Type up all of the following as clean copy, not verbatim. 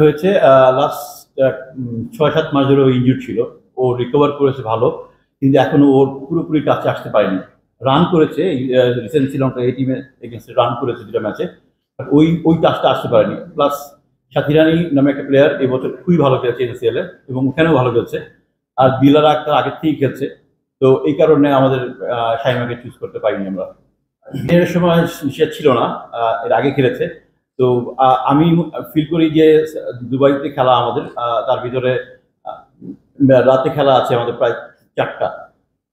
হয়েছে লাস্ট ৬-৭ মাস ধরে ও ইনজুর ছিল। ও রিকভার করেছে ভালো, কিন্তু এখনো ওর পুরোপুরি টাচে আসতে পারেনি। রান করেছে রিসেন্ট শ্রীলঙ্কা এই টিমে এগেইনস্টে রান করেছে ২টা ম্যাচে, বাট ওই টাচটা আসতে পারেনি। প্লাস সাথী রানী নামে একটা প্লেয়ার এবছর খুবই ভালো খেলেছে এনসিএল এ এবং ওখানেও ভালো খেলছে। আর দিলারা আক্তার আগের থেকেই খেলছে। তো এই কারণে আমাদের শাইমাকে চুজ করতে পারিনি আমরা। এর সময় সে ছিল না, এর আগে খেলেছে। তো আমি ফিল করি যে দুবাইতে খেলা আমাদের তার ভিতরে রাতে খেলা আছে আমাদের প্রায় ৪টা।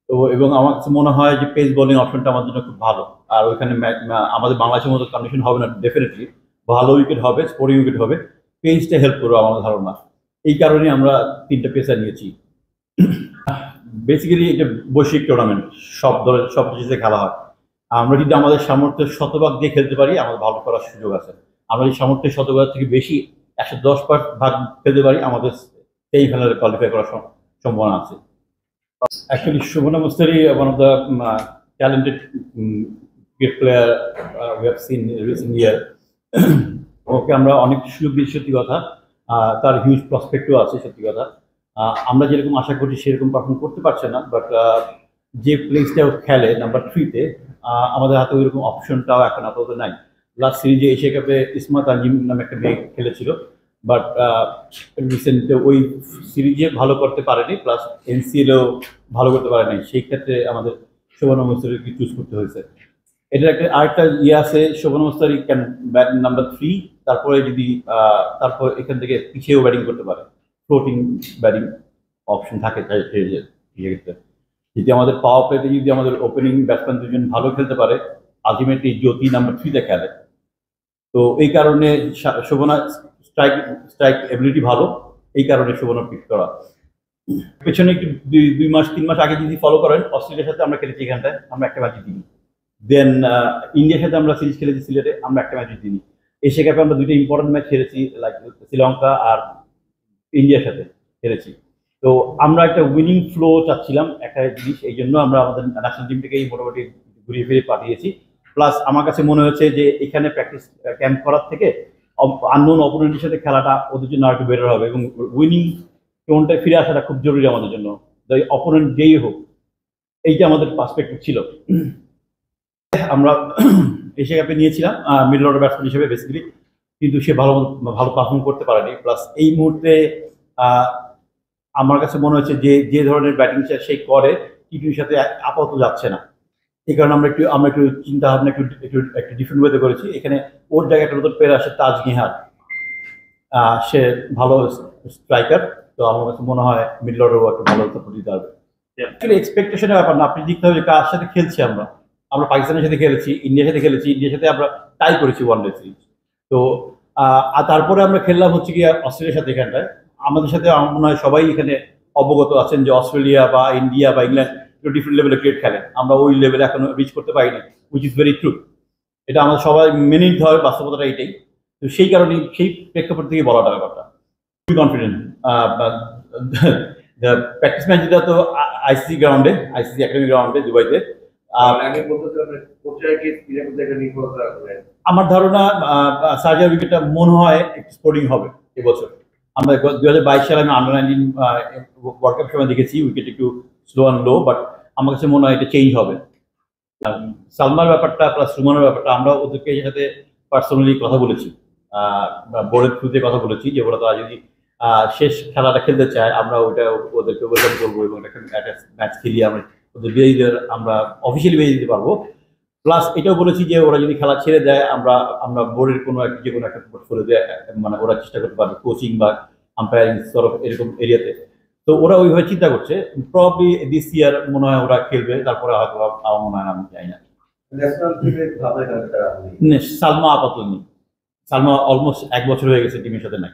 তো এবং আমার কাছে মনে হয় যে পেস বোলিং অপশনটা আমার জন্য খুব ভালো। আর ওইখানে আমাদের বাংলাদেশের মতো কন্ডিশন হবে না ডেফিনেটলি, ভালো উইকেট হবে, স্কোরিং উইকেট হবে, পেসটা হেল্প করবে আমার ধারণা। এই কারণে আমরা 3টে পেসার নিয়েছি। বেসিক্যালি এটা বৈশ্বিক টুর্নামেন্ট, সব দলের সব দেশে খেলা হয়। আমরা যদি আমাদের সামর্থ্যের শতভাগ দিয়ে খেলতে পারি আমাদের ভালো করার সুযোগ আছে। আমরা যদি সামর্থ্যের শতভাগ থেকে বেশি ১১০ ভাগ খেলতে পারি আমাদের সেই ফাইনালে কোয়ালিফাই করার সম্ভাবনা আছে। Actually Subarna Mustari one of the talented cricket player we have seen recent year. Okay আমরা অনেক সুযোগ দিয়েছি সত্যি কথা। তার হিউজ প্রসপেক্টও আছে সত্যি কথা। আমরা যেরকম আশা করছি সেরকম পারফর্ম করতে পারছে না, বাট যে প্লেসটাও খেলে নাম্বার 3-তে আমাদের হাতে ওই রকম অপশনটাও এখন আপাতত নাই। লাস্ট সিরিজে এশিয়া কাপে ইসমা তানজিম নামে একটা মেয়ে খেলেছিল, বাট রিসেন্ট ওই সিরিজে ভালো করতে পারেনি, প্লাস এনসিএলেও ভালো করতে পারে নাই। সেই ক্ষেত্রে আমাদের শোভনা মুস্তারিকে চুজ করতে হয়েছে। এটার একটা আরেকটা ইয়ে আছে, শোভনা মুস্তারি ক্যান ব্যাট নাম্বার 3, তারপরে যদি তারপর এখান থেকে পিছিয়েও ব্যাটিং করতে পারে, ফ্লোটিং ব্যাটিং অপশন থাকে সেক্ষেত্রে। যদি আমাদের পাওয়ার প্লেতে যদি আমাদের ওপেনিং ব্যাটসম্যান দুজন ভালো খেলতে পারে, আলটিমেটলি জ্যোতি নাম্বার 3-তে খেলে। তো এই কারণে শোভনা স্ট্রাইক এবিলিটি ভালো, এই কারণে শোভনা পিক করা। পেছনে একটু 2-3 মাস আগে যদি ফলো করেন, অস্ট্রেলিয়ার সাথে আমরা খেলেছি, এখানটায় আমরা একটা ম্যাচ জিতিনি। দেন ইন্ডিয়ার সাথে আমরা সিরিজ খেলেছি সিলেটে, আমরা একটা ম্যাচ জিতিনি। এশিয়া কাপে আমরা 2টা ইম্পর্টেন্ট ম্যাচ খেলেছি, লাইক শ্রীলঙ্কা আর ইন্ডিয়ার সাথে খেলেছি। তো আমরা একটা উইনিং ফ্লো চাচ্ছিলাম একটা জিনিস, এই জন্য আমরা আমাদের ন্যাশনাল টিম থেকেই মোটামুটি ঘুরিয়ে ফিরে পাঠিয়েছি। প্লাস আমার কাছে মনে হয়েছে যে এখানে প্র্যাকটিস ক্যাম্প করার থেকে আননোন অপোনেন্টের সাথে খেলাটা ওদের জন্য আর একটু বেটার হবে, এবং উইনিং টোনটায় ফিরে আসাটা খুব জরুরি আমাদের জন্য, অপোনেন্ট যেই হোক। এইটা আমাদের পার্সপেক্টিভ ছিল। আমরা এশিয়া কাপে নিয়েছিলাম মিডল অর্ডার ব্যাটসম্যান হিসেবে বেসিক্যালি, কিন্তু সে ভালো পারফর্ম করতে পারেনি। প্লাস এই মুহূর্তে আমার কাছে মনে হচ্ছে যে ধরনের ব্যাটিং সে করে টি-টোয়েন্টির সাথে আপাতত যাচ্ছে না। এই কারণে আমরা একটু চিন্তা ভাবনা একটু ডিফারেন্ট ওয়েতে করেছি। এখানে ওর জায়গাটা নতুন পেয়ে আসে তাজ নিহার, সে ভালো স্ট্রাইকার। তো আমার কাছে মনে হয় মিডল অর্ডারও একটু ভালো সাপোর্ট দিতে হবে। অ্যাকচুয়ালি এক্সপেকটেশনের ব্যাপার না, আপনি দেখতে হবে কার সাথে খেলছি। আমরা পাকিস্তানের সাথে খেলেছি, ইন্ডিয়ার সাথে খেলেছি, ইন্ডিয়ার সাথে আমরা টাই করেছি ওয়ানডে সিরিজ। তো তারপরে আমরা খেললাম হচ্ছে কি অস্ট্রেলিয়ার সাথে। এখানটায় আমাদের সাথে আমার মনে হয় সবাই এখানে অবগত আছেন যে অস্ট্রেলিয়া বা ইন্ডিয়া বা ইংল্যান্ড একটু ডিফারেন্ট লেভেলে ক্রিকেট খেলে, আমরা ওই লেভেলে এখনো রিচ করতে পারিনি, উইচ ইজ ভেরি ট্রু। এটা আমাদের সবাই মেনে নিতে হবে, বাস্তবতাটা এইটাই। তো সেই কারণে সেই প্রেক্ষাপট থেকে বলাটা ব্যাপারটা খুবই কনফিডেন্ট। প্র্যাকটিস ম্যাচ যেটা তো আইসিসি গ্রাউন্ডে, আইসিসি একাডেমি গ্রাউন্ডে দুবাইতে। আমার ধারণা সার্জার উইকেটটা মনে হয় একটু স্পোর্টিং হবে এবছর। আমরা 2022 সালে আমি আন্ডার-19 ওয়ার্ল্ড কাপ সময় দেখেছি উইকেট একটু স্লো অ্যান্ড লো, বাট আমার কাছে মনে হয় এটা চেঞ্জ হবে। সালমার ব্যাপারটা প্লাস সুমনের ব্যাপারটা আমরা ওদেরকে সাথে পার্সোনালি কথা বলেছি, বোর্ডের থ্রুতে কথা বলেছি যে ওরা তারা যদি শেষ খেলাটা খেলতে চায় আমরা ওইটা ওদেরকে ওয়েলকাম করবো, এবং একটা ম্যাচ খেলিয়ে আমরা ওদের আমরা অফিসিয়ালি বেরিয়ে দিতে পারবো। প্লাস এটাও বলেছি যে ওরা যদি খেলা ছেড়ে দেয় আমরা বোর্ডের যে কোনো একটা পোর্টফোলিওতে মানে ওরা চেষ্টা করতে পারবে কোচিং বা আম্পায়ারিং তরফ এরকম এরিয়াতে। তো ওরা ওইভাবে চিন্তা করছে, প্রবাবলি দিস ইয়ার মনে হয় ওরা খেলবে, তারপরে হয়তো আমার মনে হয় আমি চাই না। সালমা আপাতত নেই, সালমা অলমোস্ট 1 বছর হয়ে গেছে টিমের সাথে নাই।